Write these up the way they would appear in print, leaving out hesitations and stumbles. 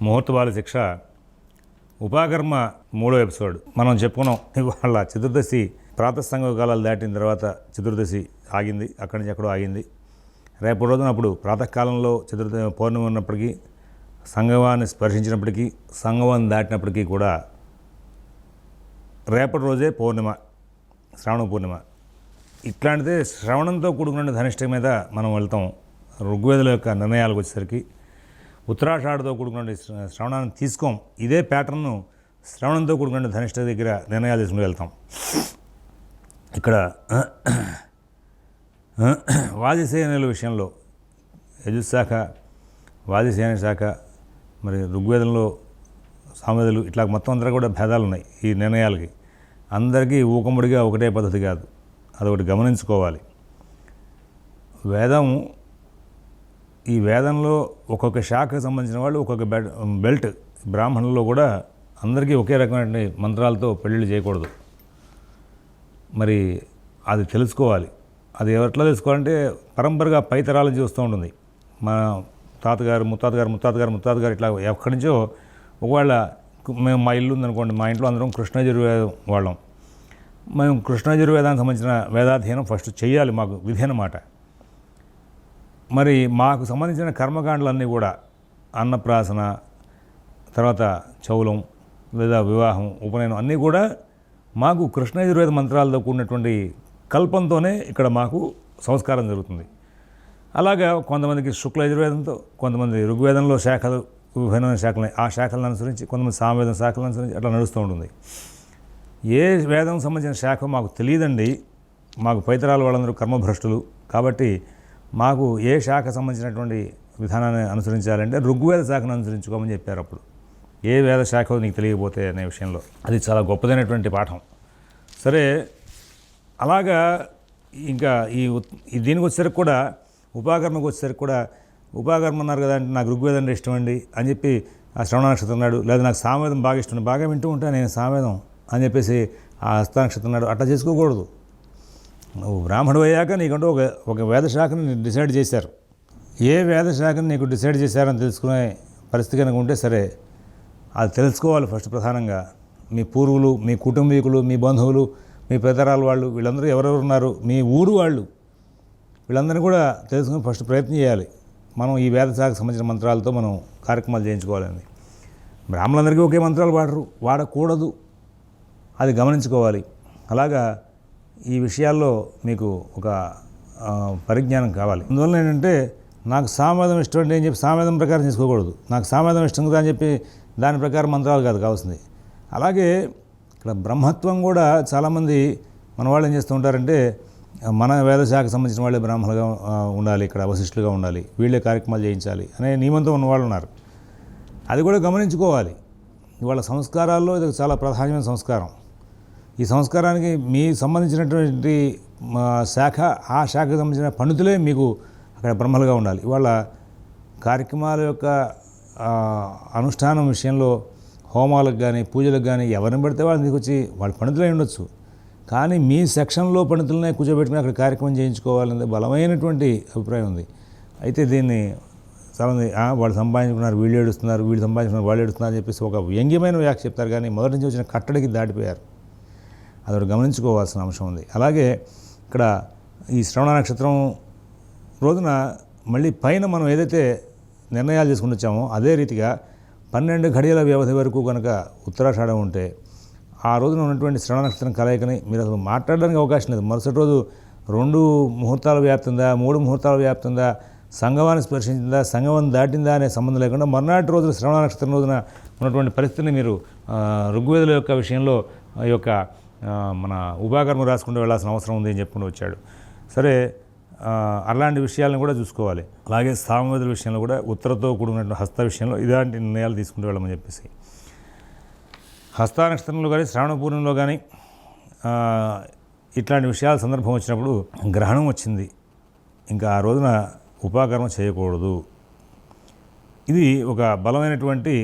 ముహూర్తబాల శిక్ష ఉపాకర్మ 3వ ఎపిసోడ్ మనం చెప్పుకున్నాం. ఇవాళ చతుర్దశి ప్రాతస్సంగ కాలాలు దాటిన తర్వాత చతుర్దశి ఆగింది, అక్కడి నుంచి ఎక్కడో ఆగింది. రేపటి రోజున అప్పుడు ప్రాతకాలంలో పౌర్ణమి ఉన్నప్పటికీ, సంగమాన్ని స్పర్శించినప్పటికీ, సంగమాన్ని దాటినప్పటికీ కూడా రేపటి రోజే పౌర్ణిమ, శ్రావణ పూర్ణిమ. ఇట్లాంటిదే శ్రవణంతో కూడుకున్న ధనిష్ట మీద మనం వెళ్తాం. ఋగ్వేదుల యొక్క నిర్ణయాలకు వచ్చేసరికి ఉత్తరాషాఢతో కూడుకున్న శ్రవణాన్ని తీసుకోం. ఇదే ప్యాటర్న్ను శ్రవణంతో కూడుకున్న ధనిష్ట దగ్గర నిర్ణయాలు తీసుకుని వెళ్తాం. ఇక్కడ వాదిసేనుల విషయంలో యజుశాఖ, వాదిసేన శాఖ, మరి ఋగ్వేదంలో సామెతలు, ఇట్లా మొత్తం అందరూ కూడా భేదాలు ఉన్నాయి ఈ నిర్ణయాలకి. అందరికీ ఊకముడిగా ఒకటే పద్ధతి కాదు, అదొకటి గమనించుకోవాలి. ఈ వేదంలో ఒక్కొక్క శాఖకు సంబంధించిన వాళ్ళు ఒక్కొక్క బెల్ట్. బ్రాహ్మణుల్లో కూడా అందరికీ ఒకే రకమైన మంత్రాలతో పెళ్ళిళ్ళు చేయకూడదు. మరి అది తెలుసుకోవాలి. అది ఎట్లా తెలుసుకోవాలంటే పరంపరగా పైతరాల నుంచి వస్తూ ఉంటుంది. మా తాతగారు, ముత్తాతగారు ఇట్లా ఎక్కడి నుంచో ఒకవేళ మా ఇల్లు ఉందనుకోండి, మా ఇంట్లో అందరం కృష్ణయజుర్వేదం వాళ్ళం. మేము కృష్ణయజుర్వేదానికి సంబంధించిన వేదాధ్యయనం ఫస్ట్ చేయాలి, మాకు విధి అన్నమాట. మరి మాకు సంబంధించిన కర్మకాండలన్నీ కూడా అన్నప్రాసన, తర్వాత చౌలం లేదా వివాహం, ఉపనయనం అన్నీ కూడా మాకు కృష్ణయజుర్వేద మంత్రాలతో కూడినటువంటి కల్పంతోనే ఇక్కడ మాకు సంస్కారం జరుగుతుంది. అలాగా కొంతమందికి శుక్ల యజుర్వేదంతో, కొంతమంది ఋగ్వేదంలో శాఖలు, విభిన్నమైన శాఖలు, ఆ శాఖలను అనుసరించి, కొంతమంది సామవేదం శాఖలను అనుసరించి అట్లా నడుస్తూ ఉంటుంది. ఏ వేదం సంబంధించిన శాఖ మాకు తెలియదండి. మాకు పైతరాల వాళ్ళందరూ కర్మభ్రష్టులు. కాబట్టి మాకు ఏ శాఖ సంబంధించినటువంటి విధానాన్ని అనుసరించాలంటే ఋగ్వేద శాఖను అనుసరించుకోమని చెప్పారు. అప్పుడు ఏ వేద శాఖ నీకు తెలియకపోతే అనే విషయంలో అది చాలా గొప్పదైనటువంటి పాఠం. సరే, అలాగా ఇంకా ఈ దీనికి వచ్చేసరికి కూడా, ఉపాకర్మకు వచ్చేసరికి కూడా, ఉపాకర్మ అన్నారు కదా అంటే నాకు ఋగ్వేదం అంటే ఇష్టం అండి అని చెప్పి ఆ శ్రవణ నక్షత్రం అన్నాడు, లేదా నాకు సామవేదం బాగా ఇష్టం, బాగా వింటూ ఉంటాను నేను సామవేదం అని చెప్పేసి ఆ హస్త నక్షత్రం అన్నాడు. అట్లా చేసుకోకూడదు. నువ్వు బ్రాహ్మణుడు అయ్యాక నీకంటూ ఒక వేదశాఖని డిసైడ్ చేశారు. ఏ వేదశాఖని నీకు డిసైడ్ చేశారని తెలుసుకునే పరిస్థితి కనుక ఉంటే సరే, అది తెలుసుకోవాలి ఫస్ట్. ప్రధానంగా మీ పూర్వులు, మీ కుటుంబీకులు, మీ బంధువులు, మీ పెద్దరాల వాళ్ళు, వీళ్ళందరూ ఎవరెవరు ఉన్నారు, మీ ఊరు వాళ్ళు, వీళ్ళందరినీ కూడా తెలుసుకుని ఫస్ట్ ప్రయత్నం చేయాలి. మనం ఈ వేదశాఖకు సంబంధించిన మంత్రాలతో మనం కార్యక్రమాలు చేయించుకోవాలండి. బ్రాహ్మణులందరికీ ఒకే మంత్రాలు వాడకూడదు, అది గమనించుకోవాలి. అలాగా ఈ విషయాల్లో మీకు ఒక పరిజ్ఞానం కావాలి. అందువల్ల ఏంటంటే నాకు సామవేదం ఇష్టం అంటే అని చెప్పి సామవేదం ప్రకారం చేసుకోకూడదు. నాకు సామవేదం ఇష్టం కదా అని చెప్పి దాని ప్రకారం మంత్రాలు కాదు కావాల్సింది. అలాగే ఇక్కడ బ్రహ్మత్వం కూడా చాలామంది మన వాళ్ళు ఏం చేస్తూ ఉంటారంటే, మన వేదశాఖకు సంబంధించిన వాళ్ళే బ్రాహ్మణులుగా ఉండాలి, ఇక్కడ వశిష్ఠులుగా ఉండాలి, వీళ్ళే కార్యక్రమాలు చేయించాలి అనే నియమంతో ఉన్నవాళ్ళు ఉన్నారు. అది కూడా గమనించుకోవాలి. ఇవాళ సంస్కారాల్లో ఇది చాలా ప్రధానమైన సంస్కారం. ఈ సంస్కారానికి మీ సంబంధించినటువంటి శాఖ, ఆ శాఖకు సంబంధించిన పండితులే మీకు అక్కడ బ్రహ్మలుగా ఉండాలి. ఇవాళ కార్యక్రమాల యొక్క అనుష్ఠానం విషయంలో హోమాలకు కానీ, పూజలకు కానీ ఎవరిని పడితే వాళ్ళని తీసుకొచ్చి వాళ్ళు పండితులై ఉండొచ్చు. కానీ మీ సెక్షన్లో పండితులనే కూర్చోబెట్టుకుని అక్కడ కార్యక్రమం చేయించుకోవాలనే బలమైనటువంటి అభిప్రాయం ఉంది. అయితే దీన్ని చాలామంది వాళ్ళు సంపాదించుకున్నారు, వీళ్ళు ఏడుస్తున్నారు, వీళ్ళు సంపాదించుకున్నారు, వాళ్ళు ఏడుస్తున్నారు అని చెప్పేసి ఒక వ్యంగ్యమైన వ్యాఖ్య చెప్తారు. కానీ మొదటి నుంచి వచ్చిన కట్టడికి దాటిపోయారు. అదొకటి గమనించుకోవాల్సిన అంశం ఉంది. అలాగే ఇక్కడ ఈ శ్రవణ నక్షత్రం రోజున మళ్ళీ పైన మనం ఏదైతే నిర్ణయాలు చేసుకుని వచ్చామో అదే రీతిగా 12 గడియల వ్యవధి వరకు కనుక ఉత్తరాషాఢం ఉంటే ఆ రోజున ఉన్నటువంటి శ్రవణ నక్షత్రం కలయికని మీరు అసలు మాట్లాడడానికి అవకాశం లేదు. మరుసటి రోజు 2 ముహూర్తాల వ్యాప్తుందా, 3 ముహూర్తాల వ్యాప్తుందా, సంగమాన్ని స్పర్శించిందా, సంగమం దాటిందా అనే సంబంధం లేకుండా మర్నాటి రోజున శ్రవణ నక్షత్రం రోజున ఉన్నటువంటి పరిస్థితిని మీరు ఋగ్వేదుల యొక్క విషయంలో ఈ యొక్క మన ఉపాకర్మ రాసుకుంటూ వెళ్ళాల్సిన అవసరం ఉంది అని చెప్పుకుంటూ వచ్చాడు. సరే, అలాంటి విషయాలను కూడా చూసుకోవాలి. అలాగే సామవేదుల విషయంలో కూడా ఉత్తరతో కూడినటువంటి హస్త విషయంలో ఇలాంటి నిర్ణయాలు తీసుకుంటూ వెళ్ళమని చెప్పేసి, హస్త నక్షత్రంలో కానీ శ్రావణ పూర్ణిమలో కానీ ఇట్లాంటి విషయాల సందర్భం వచ్చినప్పుడు గ్రహణం వచ్చింది, ఇంకా ఆ రోజున ఉపాకర్మ చేయకూడదు. ఇది ఒక బలమైనటువంటి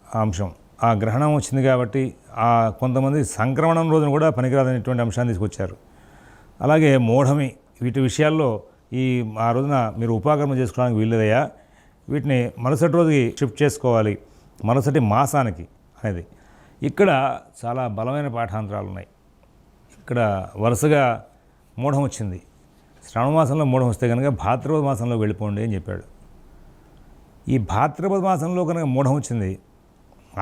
అంశం. ఆ గ్రహణం వచ్చింది కాబట్టి కొంతమంది సంక్రమణం రోజున కూడా పనికిరాదనేటువంటి అంశాన్ని తీసుకొచ్చారు. అలాగే మూఢమి, వీటి విషయాల్లో ఆ రోజున మీరు ఉపాకర్మ చేసుకోవడానికి వీల్లేదయ్యా, వీటిని మరుసటి రోజుకి షిఫ్ట్ చేసుకోవాలి, మరుసటి మాసానికి అనేది. ఇక్కడ చాలా బలమైన పాఠాంతరాలు ఉన్నాయి. ఇక్కడ వరుసగా మూఢం వచ్చింది. శ్రావణ మాసంలో మూఢం వస్తే కనుక భాద్రపద మాసంలో వెళ్ళిపోండి అని చెప్పాడు. ఈ భాద్రపద మాసంలో కనుక మూఢం వచ్చింది,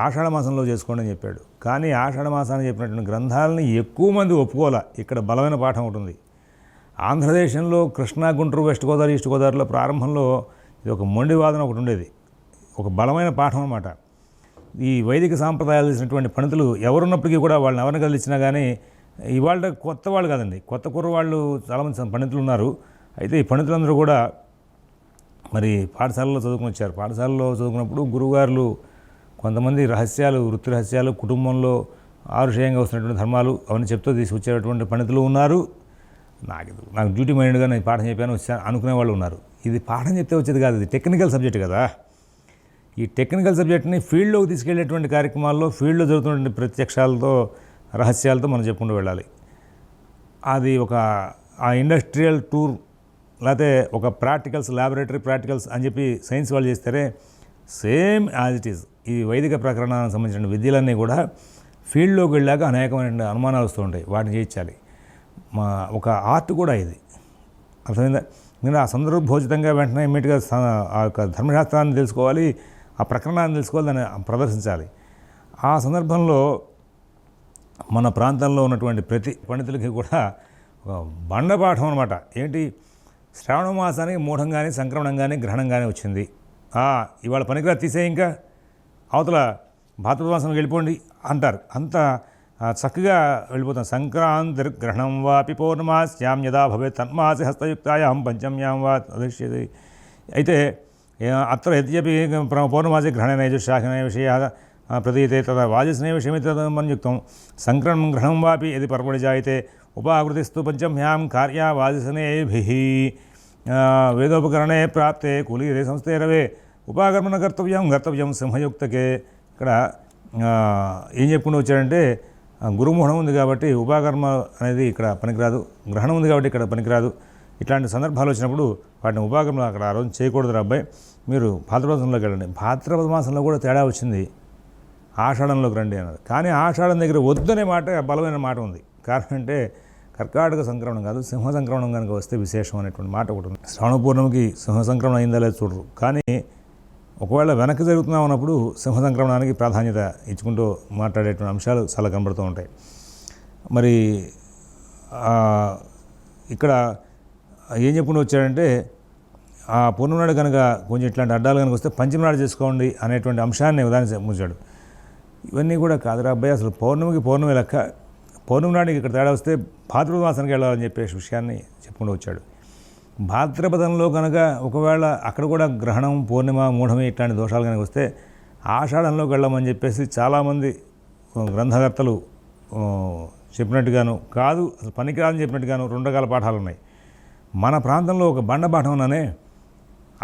ఆషాఢ మాసంలో చేసుకోండి అని చెప్పాడు. కానీ ఆషాఢ మాసాన్ని చెప్పినటువంటి గ్రంథాలని ఎక్కువ మంది ఒప్పుకోలే. ఇక్కడ బలమైన పాఠం ఉంటుంది. ఆంధ్రదేశంలో కృష్ణా, గుంటూరు, వెస్ట్ గోదావరి, ఈస్ట్ గోదావరిలో ప్రారంభంలో ఇది ఒక మొండి వాదన ఒకటి ఉండేది. ఒక బలమైన పాఠం అన్నమాట. ఈ వైదిక సాంప్రదాయాలు చేసినటువంటి పండితులు ఎవరున్నప్పటికీ కూడా వాళ్ళని ఎవరిని కదిలిచ్చినా కానీ ఇవాళ కొత్త వాళ్ళు కాదండి, కొత్త కుర్రవాళ్ళు చాలామంది పండితులు ఉన్నారు. అయితే ఈ పండితులందరూ కూడా మరి పాఠశాలలో చదువుకుని వచ్చారు. పాఠశాలలో చదువుకున్నప్పుడు గురువుగారులు కొంతమంది రహస్యాలు, వృత్తి రహస్యాలు, కుటుంబంలో ఆరుషేయంగా వస్తున్నటువంటి ధర్మాలు అవన్నీ చెప్తూ తీసుకొచ్చేటువంటి పండితులు ఉన్నారు. నాకు డ్యూటీ మైండ్గా నేను పాఠం చెప్పాను వచ్చాను అనుకునే వాళ్ళు ఉన్నారు. ఇది పాఠం చెప్తే వచ్చేది కాదు, ఇది టెక్నికల్ సబ్జెక్ట్ కదా. ఈ టెక్నికల్ సబ్జెక్ట్ని ఫీల్డ్లోకి తీసుకెళ్లేటువంటి కార్యక్రమాల్లో ఫీల్డ్లో జరుగుతున్న ప్రత్యక్షాలతో, రహస్యాలతో మనం చెప్పుకుంటూ వెళ్ళాలి. అది ఒక ఆ ఇండస్ట్రియల్ టూర్ లేకపోతే ఒక ప్రాక్టికల్స్, ల్యాబొరేటరీ ప్రాక్టికల్స్ అని చెప్పి సైన్స్ వాళ్ళు చేస్తారే, సేమ్ యాజ్ ఇట్ ఈజ్ ఈ వైదిక ప్రకరణానికి సంబంధించిన విద్యలన్నీ కూడా ఫీల్డ్లోకి వెళ్ళాక అనేకమైన అనుమానాలు వస్తూ ఉంటాయి. వాటిని చేయించాలి. ఒక ఆర్ట్ కూడా ఇది, అర్థమైందా? నేను ఆ సందర్భోచితంగా వెంటనే ఇమ్మీడియట్గా ఆ యొక్క ధర్మశాస్త్రాన్ని తెలుసుకోవాలి, ఆ ప్రకరణాన్ని తెలుసుకోవాలి, దాన్ని ప్రదర్శించాలి. ఆ సందర్భంలో మన ప్రాంతంలో ఉన్నటువంటి ప్రతి పండితులకి కూడా ఒక బండపాఠం అనమాట. ఏంటి, శ్రావణ మాసానికి మూఢం కానీ, సంక్రమణం కానీ, గ్రహణం కానీ వచ్చింది. ఇవాళ పనికిరా తీసే, ఇంకా అవతల భాద్రపద మాసంలోకి వెళ్ళిపోండి అంటారు. అంత చక్కగా వెళ్ళిపోతాం. సంక్రాంతిర్గ్రహణం వాపి పౌర్ణమాస్యాం యదా భవేత్ తన్మాసి హస్తయుక్తాయాం పంచమ్యాం వా దృశ్యతే. అయితే అత్ర యద్యపి పౌర్ణమాసి గ్రహణేన యజుశాఖన విషయ ప్రదీయతే తదా వాజస్నే విషయమిత్యమన్యుక్తం సంక్రమణం గ్రహణం వాపి యది పర్వణి జాయతే ఉపాకృతిస్తు పంచమ్యాం కార్యా వాజసనేభిః వేదోపకరణే ప్రాప్తే కులీరే సంస్థేరవే ఉపాకర్మణ కర్తవ్యం సింహయుక్తకే. ఇక్కడ ఏం చెప్పుకుంటూ వచ్చాడంటే, గురుముహూర్తం ఉంది కాబట్టి ఉపాకర్మ అనేది ఇక్కడ పనికిరాదు, గ్రహణం ఉంది కాబట్టి ఇక్కడ పనికిరాదు. ఇట్లాంటి సందర్భాలు వచ్చినప్పుడు వాటిని ఉపాకర్మ అక్కడ ఆ రోజు చేయకూడదు అబ్బాయి, మీరు భాద్రపద మాసంలోకి వెళ్ళండి. భాద్రపద మాసంలో కూడా తేడా వచ్చింది, ఆషాఢంలోకి రండి అన్నారు. కానీ ఆషాఢం దగ్గర వద్దనే మాట బలమైన మాట ఉంది. కారణం అంటే కర్కాటక సంక్రమణం కాదు, సింహ సంక్రమణం కనుక వస్తే విశేషం అనేటువంటి మాట ఒకటి ఉంది. శ్రావణ పూర్ణమికి సింహ సంక్రమణం అయిందా లేదు చూడరు. కానీ ఒకవేళ వెనక్కి జరుగుతున్నా ఉన్నప్పుడు సింహ సంక్రమణానికి ప్రాధాన్యత ఇచ్చుకుంటూ మాట్లాడేటువంటి అంశాలు చాలా కనబడుతూ ఉంటాయి. మరి ఇక్కడ ఏం చెప్పుకుంటూ వచ్చాడంటే, ఆ పూర్ణిమనాడు కనుక కొంచెం ఇట్లాంటి అడ్డాలు కనుక వస్తే పంచమనాడు చేసుకోండి అనేటువంటి అంశాన్ని ఉదాహరించాడు. ఇవన్నీ కూడా కాదురా అబ్బాయి, అసలు పౌర్ణమి లెక్క, పౌర్ణమి నాటికి ఇక్కడ తేడా వస్తే భాద్రపద మాసానికి వెళ్ళాలని చెప్పే విషయాన్ని చెప్పుకుంటూ వచ్చాడు. భాద్రపదంలో కనుక ఒకవేళ అక్కడ కూడా గ్రహణం, పూర్ణిమ, మూఢమి ఇట్లాంటి దోషాలు కనుక వస్తే ఆషాఢంలోకి వెళ్ళమని చెప్పేసి చాలామంది గ్రంథకర్తలు చెప్పినట్టుగాను, కాదు అసలు పనికిరాదని చెప్పినట్టుగాను 2 రకాల పాఠాలు ఉన్నాయి. మన ప్రాంతంలో ఒక బండ పాఠంలోనే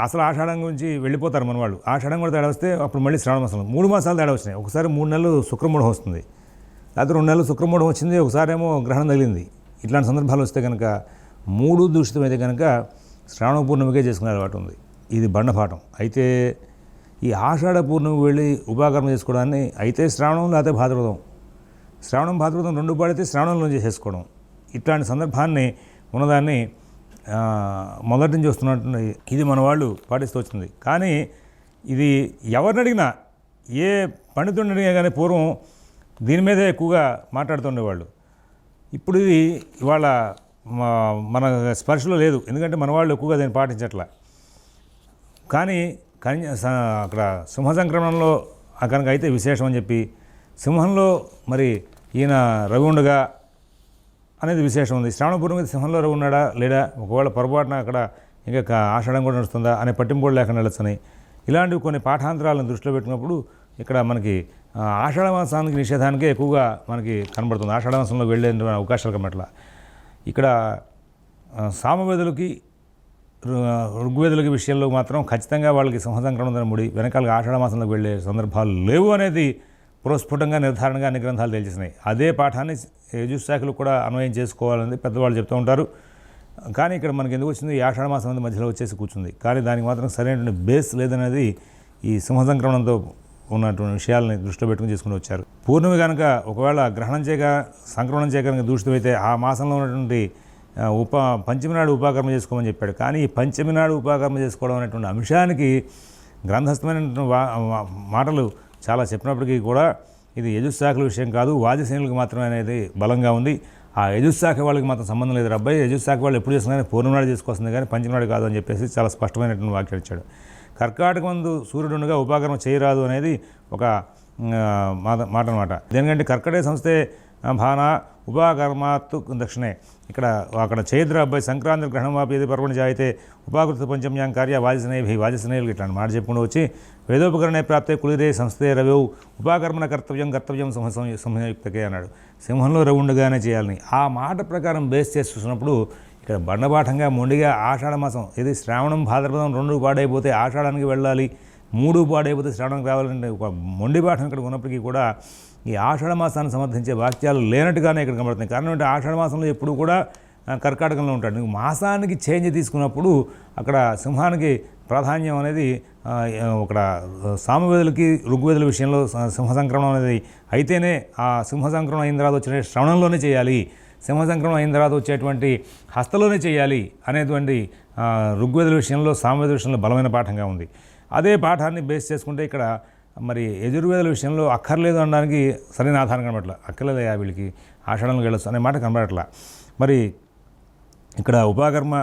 అసలు ఆషాఢం గురించి వెళ్ళిపోతారు మన వాళ్ళు. ఆషాఢం కూడా తేడా వస్తే అప్పుడు మళ్ళీ శ్రావణ మాసం 3 మాసాలు తేడా వచ్చినాయి. ఒకసారి 3 నెలలు శుక్రమూఢం వస్తుంది, లేకపోతే 2 నెలలు శుక్రమూఢం వచ్చింది, ఒకసారి ఏమో గ్రహణం తగిలింది. ఇట్లాంటి సందర్భాలు వస్తే కనుక 3 దూషితమైతే కనుక శ్రావణ పూర్ణమికే చేసుకునే అలవాటు ఉంది. ఇది బండపాఠం. అయితే ఈ ఆషాఢ పూర్ణమికి వెళ్ళి ఉపాకర్మ చేసుకోవడాన్ని అయితే శ్రావణం లేకపోతే భాద్రపదం, శ్రావణం భాద్రపదం 2 పడితే శ్రావణంలో చేసేసుకోవడం, ఇట్లాంటి సందర్భాన్ని ఉన్నదాన్ని మొదటి నుంచి వస్తున్నట్టు ఇది మన వాళ్ళు పాటిస్తూ వచ్చింది. కానీ ఇది ఎవరిని అడిగినా, ఏ పండితుడిని అడిగినా కానీ పూర్వం దీని మీదే ఎక్కువగా మాట్లాడుతుండేవాళ్ళు. ఇప్పుడు ఇది ఇవాళ మన స్పర్శలో లేదు, ఎందుకంటే మన వాళ్ళు ఎక్కువగా దీన్ని పాటించట్ల. కానీ అక్కడ సింహ సంక్రమణంలో కనుక అయితే విశేషం అని చెప్పి, సింహంలో మరి ఈయన రవి ఉండగా అనేది విశేషం ఉంది. శ్రావణ పూర్ణిమ సింహంలో రవి ఉన్నాడా లేడా, ఒకవేళ పొరపాటున అక్కడ ఇంకా ఆషాఢం కూడా నడుస్తుందా అనే పట్టింపు కూడా లేకుండా వెళ్ళొచ్చని, ఇలాంటివి కొన్ని పాఠాంతరాలను దృష్టిలో పెట్టుకున్నప్పుడు ఇక్కడ మనకి ఆషాఢ మాసానికి నిషేధానికే ఎక్కువగా మనకి కనబడుతుంది. ఆషాఢ మాసంలో వెళ్ళే అవకాశాలు కనబట్ల. ఇక్కడ సామవేదులకి, ఋగ్వేదులకి విషయంలో మాత్రం ఖచ్చితంగా వాళ్ళకి సింహ సంక్రమణ ముడి వెనకాల ఆషాఢ మాసంలోకి వెళ్ళే సందర్భాలు లేవు అనేది పురస్ఫుటంగా నిర్ధారణగా అన్ని గ్రంథాలు తెలిసినాయి. అదే పాఠాన్ని యజుశాఖలు కూడా అన్వయం చేసుకోవాలని పెద్దవాళ్ళు చెప్తూ ఉంటారు. కానీ ఇక్కడ మనకి ఎందుకు వచ్చింది, ఈ ఆషాఢ మాసం మధ్యలో వచ్చేసి కూర్చుంది. కానీ దానికి మాత్రం సరైనటువంటి బేస్ లేదనేది ఈ సింహ సంక్రమణంతో ఉన్నటువంటి విషయాలని దృష్టిలో పెట్టుకుని చేసుకుని వచ్చారు. పూర్ణిమ కనుక ఒకవేళ గ్రహణం చేయక సంక్రమణం చేయక కనుక దూషితమైతే ఆ మాసంలో ఉన్నటువంటి పంచమి నాడు ఉపాకర్మ చేసుకోమని చెప్పాడు. కానీ ఈ పంచమి నాడు ఉపాకర్మ చేసుకోవడం అనేటువంటి అంశానికి గ్రంథస్థమైనటువంటి మాటలు చాలా చెప్పినప్పటికీ కూడా ఇది యజుశాఖల విషయం కాదు, వాజసేనులకు మాత్రమే అనేది బలంగా ఉంది. ఆ యజుశాఖ వాళ్ళకి మాత్రం సంబంధం లేదు. అబ్బాయి యజుశాఖ వాళ్ళు ఎప్పుడు చేసుకున్నా పూర్ణిమ నాడు చేసుకొస్తుంది కానీ పంచమి నాడు కాదు అని చెప్పేసి చాలా స్పష్టమైనటువంటి వాక్యం ఇచ్చాడు. కర్కాటక మందు సూర్యుడుగా ఉపాకర్మ చేయరాదు అనేది ఒక మాట అనమాట. దేనికంటే కర్కటే సంస్థే భాన ఉపాకర్మాత్తు దక్షిణే. అక్కడ చైద్ర అబ్బాయి సంక్రాంతి గ్రహణం వాపి ఏది పర్వణి జాయితే ఉపాకృత పంచమ్యాం కార్య వాజసనేయులు ఇట్లా మాట చెప్పుకుంటూ వచ్చి వేదోపకరణే ప్రాప్తే కులిరే సంస్థే రవేవు ఉపాకర్మణ కర్తవ్యం సంయుక్తకే అన్నాడు. సింహంలో రవి ఉండగానే చేయాలని ఆ మాట ప్రకారం బేస్ చేసి చూసినప్పుడు ఇక్కడ బండబాఠంగా మొండిగా ఆషాఢ మాసం ఇది శ్రావణం భాద్రపదం 2 పాడైపోతే ఆషాఢానికి వెళ్ళాలి, 3 పాడైపోతే శ్రావణానికి రావాలంటే ఒక మొండి పాఠం ఇక్కడ ఉన్నప్పటికీ కూడా ఈ ఆషాఢ మాసాన్ని సమర్థించే వాక్యాలు లేనట్టుగానే ఇక్కడ కనబడుతున్నాయి. కారణం అంటే ఆషాఢ మాసంలో ఎప్పుడు కూడా కర్కాటకంలో ఉంటాడు. నువ్వు మాసానికి చేంజ్ తీసుకున్నప్పుడు అక్కడ సింహానికి ప్రాధాన్యం అనేది ఇక్కడ సామవేదులకి ఋగ్వేదుల విషయంలో సింహ సంక్రమణం అనేది అయితేనే ఆ సింహ సంక్రమణం అయిన తర్వాత వచ్చే శ్రవణంలోనే చేయాలి, సింహ సంక్రమణం అయిన తర్వాత వచ్చేటువంటి హస్తలోనే చేయాలి అనేటువంటి ఋగ్వేదుల విషయంలో సామవేదుల విషయంలో బలమైన పాఠంగా ఉంది. అదే పాఠాన్ని బేస్ చేసుకుంటే ఇక్కడ మరి యజుర్వేదుల విషయంలో అక్కర్లేదు అనడానికి సరైన ఆధారం కనబడట్ల. అక్కర్లేదయా వీళ్ళకి ఆషాఢంలో వెళ్ళొచ్చు అనే మాట కనబడట్ల. మరి ఇక్కడ ఉపాకర్మ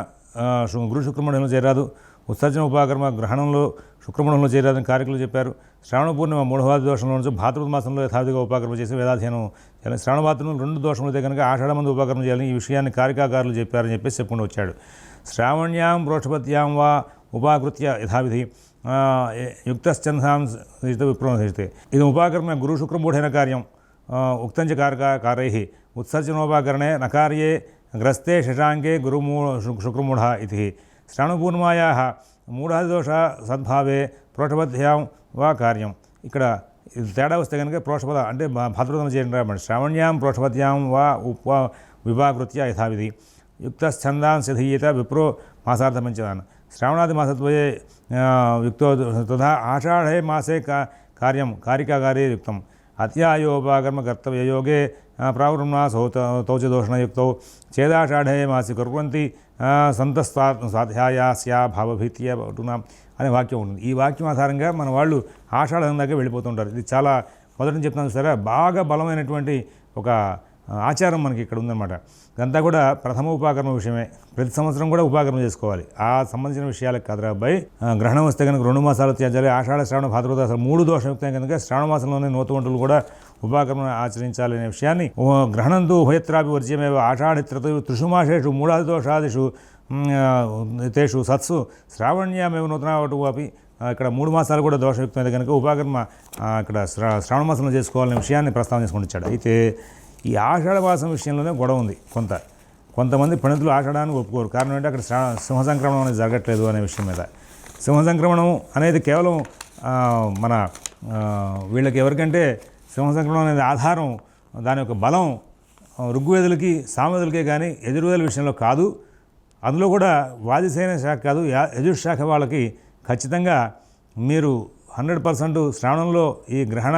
గురు శుక్రమండలంలో చేరాదు, ఉత్సర్జన ఉపాకర్మ గ్రహణంలో శుక్రమండలంలో చేరాదని కారికలు చెప్పారు. శ్రావణ పూర్ణిమ 3వ దోషంలో నుంచి భాద్రపద మాసంలో యథావిధిగా ఉపాకర్మ చేసి వేదాధ్యయనం చేయాలి. శ్రావణ భాద్రపదం 2 దోషములు అయితే కనుక ఆషాఢ మందు ఉపాకర్మ చేయాలని ఈ విషయాన్ని కారికాకారులు చెప్పారని చెప్పేసి చెప్పుకుంటూ వచ్చాడు. శ్రావణ్యాం ప్రోషపత్యాం వా ఉపాకృత్య యథావిధి యుక్తశ్చందాం విప్రోహితే ఇది ఉపాకర్మ గురు శుక్రమూఢైన కార్యం ఉక్తంచ కారై ఉత్సర్జనోపాకరణే నకార్యే గ్రస్తే శశాంకే శుక్రమూఢ ఇది శ్రావణపూర్ణిమాయా మూఢాదిదోష సద్భావే ప్రోషపథ్యాం వా కార్యం. ఇక్కడ ఇది తేడా వస్తే కనుక ప్రోషపద అంటే భద్రతం చేయండి రాబడి. శ్రావణ్యాం ప్రోషపథ్యాం వా విభాకృత్య యథావిధి యుక్తశ్చందాన్ సిధీయత విప్రో మాసార్థ పంచదాన్ శ్రావణాది మాసద్వయే యుక్తో తథా ఆషాఢే మాసే కార్యం కారికాకారే యుక్తం అత్యాయోపాకర్మ కర్తవ్యయోగే ప్రావృణ్ణా తౌచదోషణయుక్తౌ చేదాషాఢే మాసి కుర్వంతి సంతస్వాధ్యాయాస్యా భావభీత్య పటునాం అనే వాక్యం ఉంటుంది. ఈ వాక్యం ఆధారంగా మన వాళ్ళు ఆషాఢం దాకా వెళ్ళిపోతుంటారు. ఇది చాలా మొదటి చెప్తున్నాను సరే బాగా బలమైనటువంటి ఒక ఆచారం మనకి ఇక్కడ ఉందన్నమాట. ఇదంతా కూడా ప్రథమ ఉపాకర్మ విషయమే. ప్రతి సంవత్సరం కూడా ఉపాకర్మ చేసుకోవాలి. ఆ సంబంధించిన విషయాలకు కాదురా అబ్బాయి. గ్రహణం వస్తే కనుక 2 మాసాలు త్యాజాలి. ఆషాఢ శ్రావణ భాద్రపద అసలు 3 దోషయుక్తం కనుక శ్రావణ మాసంలోనే నూత వంటలు కూడా ఉపాకర్మ ఆచరించాలి అనే విషయాన్ని గ్రహణంతో ఉభయత్రాపి వర్జ్యమేవ ఆషాఢిత్రతో త్రిషుమాషేషు మూఢాదిదోషాదిషు తేషు సత్సు శ్రావణ్యామేవ నూతనావటు అపి ఇక్కడ 3 మాసాలు కూడా దోషయుక్తమైతే కనుక ఉపాకర్మ ఇక్కడ శ్రావణ మాసంలో చేసుకోవాలనే విషయాన్ని ప్రస్తావన చేసుకుని ఇచ్చాడు. అయితే ఈ ఆషాఢ మాసం విషయంలోనే గొడవ ఉంది. కొంతమంది పండితులు ఆషాఢానికి ఒప్పుకోరు. కారణం ఏంటంటే అక్కడ సింహ సంక్రమణం అనేది జరగట్లేదు అనే విషయం మీద. సింహ సంక్రమణం అనేది కేవలం మన వీళ్ళకి ఎవరికంటే సింహ సంక్రమణం అనేది ఆధారం, దాని యొక్క బలం ఋగ్వేదులకి సామవేదులకే కానీ యజుర్వేదుల విషయంలో కాదు. అందులో కూడా వాజసేన శాఖ కాదు, యజుర్శాఖ వాళ్ళకి ఖచ్చితంగా మీరు 100% శ్రావణంలో ఈ గ్రహణ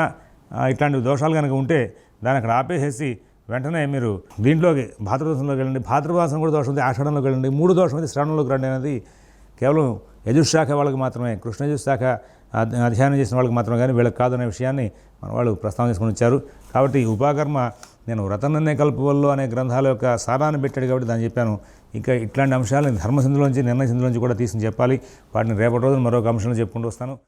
ఇట్లాంటి దోషాలు కనుక ఉంటే దాన్ని అక్కడ ఆపేసేసి వెంటనే మీరు దీంట్లోకి భాద్రపదంలోకి వెళ్ళండి. భాద్రపదాసం కూడా దోషం ఉంది, ఆషాఢంలోకి వెళ్ళండి. 3 దోషం ఉంది, శ్రావణంలోకి రండి అనేది కేవలం యజుర్శాఖ వాళ్ళకి మాత్రమే, కృష్ణ యజుశాఖ అధ్యయనం చేసిన వాళ్ళకి మాత్రమే కానీ వీళ్ళకి కాదనే విషయాన్ని మన వాళ్ళు ప్రస్తావన చేసుకుని వచ్చారు. కాబట్టి ఉపాకర్మ నేను వ్రతనన్నే కల్పవల్లో అనే గ్రంథాల యొక్క సారాన్ని పెట్టాడు కాబట్టి దాన్ని చెప్పాను. ఇంకా ఇట్లాంటి అంశాలని ధర్మసింధులోంచి నిర్ణయ సింధులోంచి కూడా తీసుకుని చెప్పాలి. వాటిని రేపటి రోజున మరొక అంశంలో చెప్పుకుంటూ వస్తాను.